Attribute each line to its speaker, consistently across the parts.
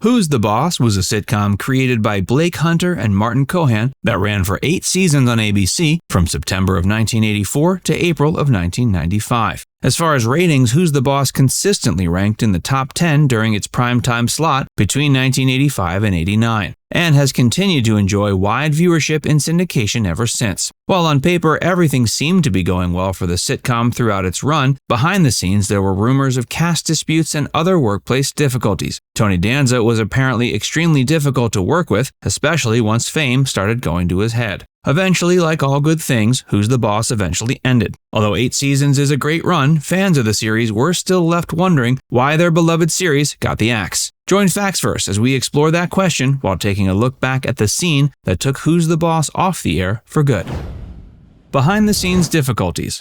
Speaker 1: Who's the Boss was a sitcom created by Blake Hunter and Martin Cohan that ran for 8 seasons on ABC from September of 1984 to April of 1995. As far as ratings, Who's the Boss consistently ranked in the top 10 during its primetime slot between 1985 and 89, and has continued to enjoy wide viewership in syndication ever since. While on paper everything seemed to be going well for the sitcom throughout its run, behind the scenes there were rumors of cast disputes and other workplace difficulties. Tony Danza was apparently extremely difficult to work with, especially once fame started going to his head. Eventually, like all good things, Who's the Boss eventually ended. Although 8 seasons is a great run, fans of the series were still left wondering why their beloved series got the axe. Join Factsverse as we explore that question while taking a look back at the scene that took Who's the Boss off the air for good. Behind-the-scenes difficulties.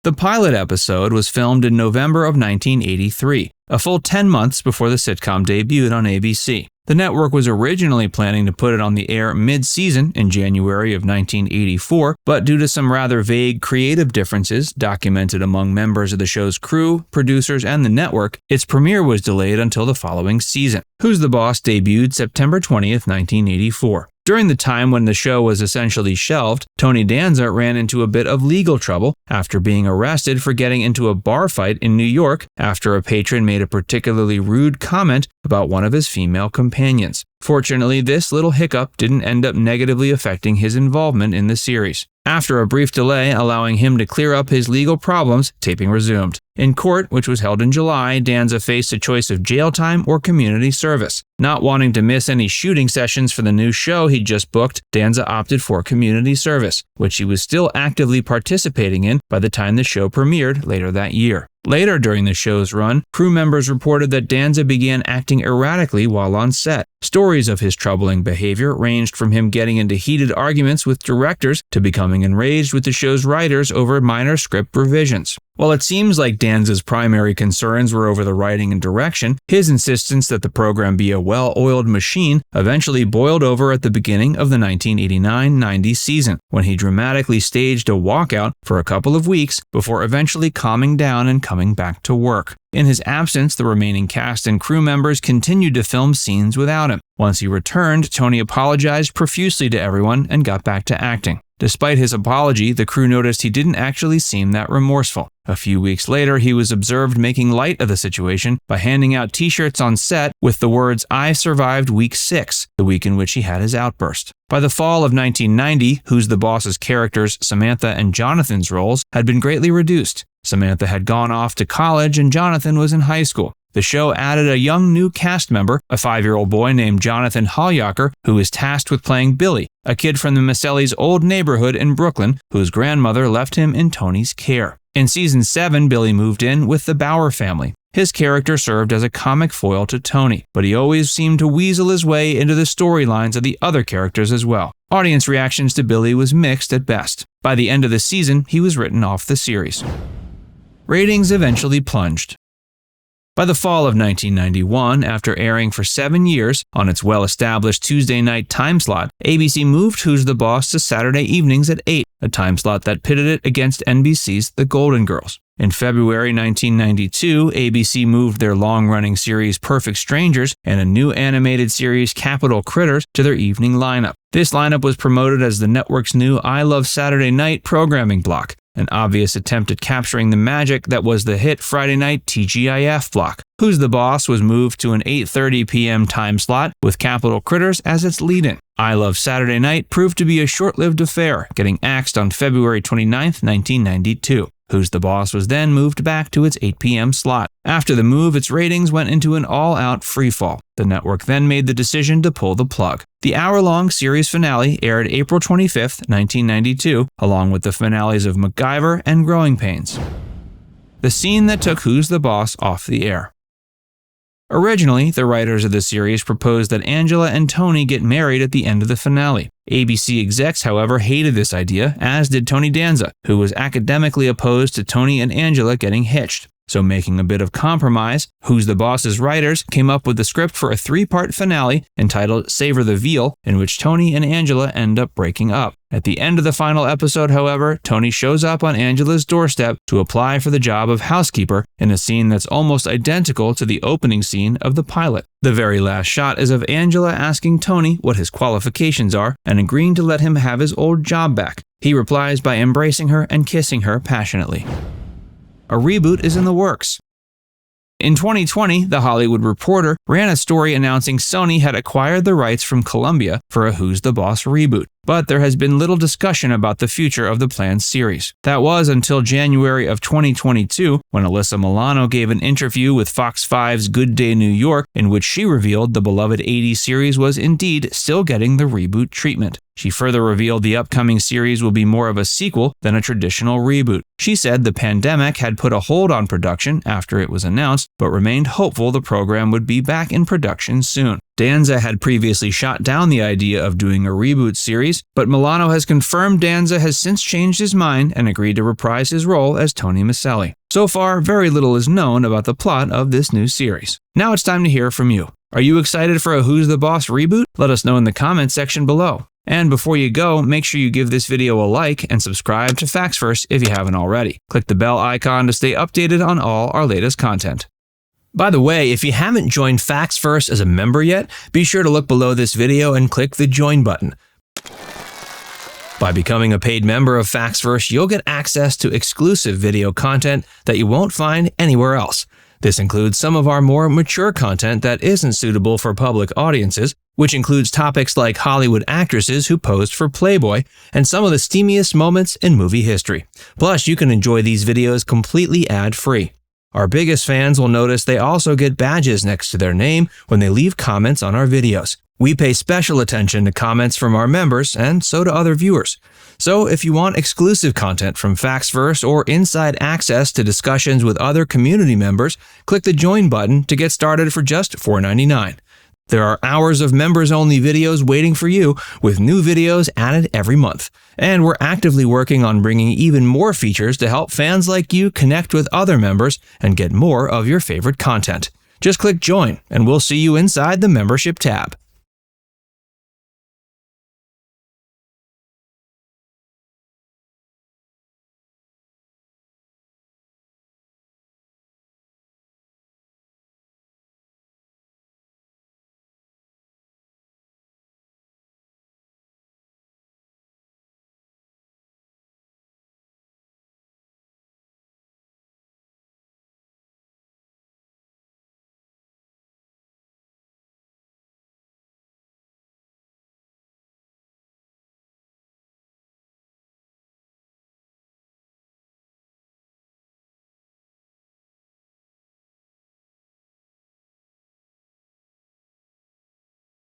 Speaker 1: The pilot episode was filmed in November of 1983, a full 10 months before the sitcom debuted on ABC. The network was originally planning to put it on the air mid-season in January of 1984, but due to some rather vague creative differences documented among members of the show's crew, producers, and the network, its premiere was delayed until the following season. Who's the Boss debuted September 20th, 1984. During the time when the show was essentially shelved, Tony Danza ran into a bit of legal trouble after being arrested for getting into a bar fight in New York after a patron made a particularly rude comment about one of his female companions. Fortunately, this little hiccup didn't end up negatively affecting his involvement in the series. After a brief delay allowing him to clear up his legal problems, taping resumed. In court, which was held in July, Danza faced a choice of jail time or community service. Not wanting to miss any shooting sessions for the new show he'd just booked, Danza opted for community service, which he was still actively participating in by the time the show premiered later that year. Later during the show's run, crew members reported that Danza began acting erratically while on set. Stories of his troubling behavior ranged from him getting into heated arguments with directors to becoming enraged with the show's writers over minor script revisions. While it seems like Danza's primary concerns were over the writing and direction, his insistence that the program be a well-oiled machine eventually boiled over at the beginning of the 1989-90 season, when he dramatically staged a walkout for a couple of weeks before eventually calming down and coming back to work. In his absence, the remaining cast and crew members continued to film scenes without him. Once he returned, Tony apologized profusely to everyone and got back to acting. Despite his apology, the crew noticed he didn't actually seem that remorseful. A few weeks later, he was observed making light of the situation by handing out t-shirts on set with the words, "I survived week 6, the week in which he had his outburst. By the fall of 1990, Who's the Boss's characters, Samantha and Jonathan's roles, had been greatly reduced. Samantha had gone off to college and Jonathan was in high school. The show added a young new cast member, a 5-year-old boy named Jonathan Hallyacher, who was tasked with playing Billy, a kid from the Maselli's old neighborhood in Brooklyn, whose grandmother left him in Tony's care. In season 7, Billy moved in with the Bauer family. His character served as a comic foil to Tony, but he always seemed to weasel his way into the storylines of the other characters as well. Audience reactions to Billy was mixed at best. By the end of the season, he was written off the series. Ratings eventually plunged. By the fall of 1991, after airing for 7 years on its well-established Tuesday night time slot, ABC moved Who's the Boss to Saturday evenings at 8, a time slot that pitted it against NBC's The Golden Girls. In February 1992, ABC moved their long-running series Perfect Strangers and a new animated series Capital Critters to their evening lineup. This lineup was promoted as the network's new I Love Saturday Night programming block, an obvious attempt at capturing the magic that was the hit Friday night TGIF block. Who's the Boss was moved to an 8:30 p.m. time slot with Capital Critters as its lead-in. I Love Saturday Night proved to be a short-lived affair, getting axed on February 29, 1992. Who's the Boss was then moved back to its 8 p.m. slot. After the move, its ratings went into an all-out freefall. The network then made the decision to pull the plug. The hour-long series finale aired April 25, 1992, along with the finales of MacGyver and Growing Pains. The scene that took Who's the Boss off the air. Originally, the writers of the series proposed that Angela and Tony get married at the end of the finale. ABC execs, however, hated this idea, as did Tony Danza, who was academically opposed to Tony and Angela getting hitched. so making a bit of compromise, Who's the Boss's writers came up with the script for a 3-part finale entitled Savor the Veal, in which Tony and Angela end up breaking up. At the end of the final episode, however, Tony shows up on Angela's doorstep to apply for the job of housekeeper in a scene that's almost identical to the opening scene of the pilot. The very last shot is of Angela asking Tony what his qualifications are and agreeing to let him have his old job back. He replies by embracing her and kissing her passionately. A reboot is in the works. In 2020, The Hollywood Reporter ran a story announcing Sony had acquired the rights from Columbia for a Who's the Boss reboot, but there has been little discussion about the future of the planned series. That was until January of 2022, when Alyssa Milano gave an interview with Fox 5's Good Day New York, in which she revealed the beloved 80s series was indeed still getting the reboot treatment. She further revealed the upcoming series will be more of a sequel than a traditional reboot. She said the pandemic had put a hold on production after it was announced, but remained hopeful the program would be back in production soon. Danza had previously shot down the idea of doing a reboot series, but Milano has confirmed Danza has since changed his mind and agreed to reprise his role as Tony Maselli. So far, very little is known about the plot of this new series. Now it's time to hear from you. Are you excited for a Who's the Boss reboot? Let us know in the comments section below. And before you go, make sure you give this video a like and subscribe to Facts First if you haven't already. Click the bell icon to stay updated on all our latest content. By the way, if you haven't joined Facts First as a member yet, be sure to look below this video and click the join button. By becoming a paid member of Facts First, you'll get access to exclusive video content that you won't find anywhere else. This includes some of our more mature content that isn't suitable for public audiences, which includes topics like Hollywood actresses who posed for Playboy and some of the steamiest moments in movie history. Plus, you can enjoy these videos completely ad-free. Our biggest fans will notice they also get badges next to their name when they leave comments on our videos. We pay special attention to comments from our members, and so do other viewers. So if you want exclusive content from Facts First or inside access to discussions with other community members, click the join button to get started for just $4.99. There are hours of members-only videos waiting for you, with new videos added every month. And we're actively working on bringing even more features to help fans like you connect with other members and get more of your favorite content. Just click join, and we'll see you inside the membership tab.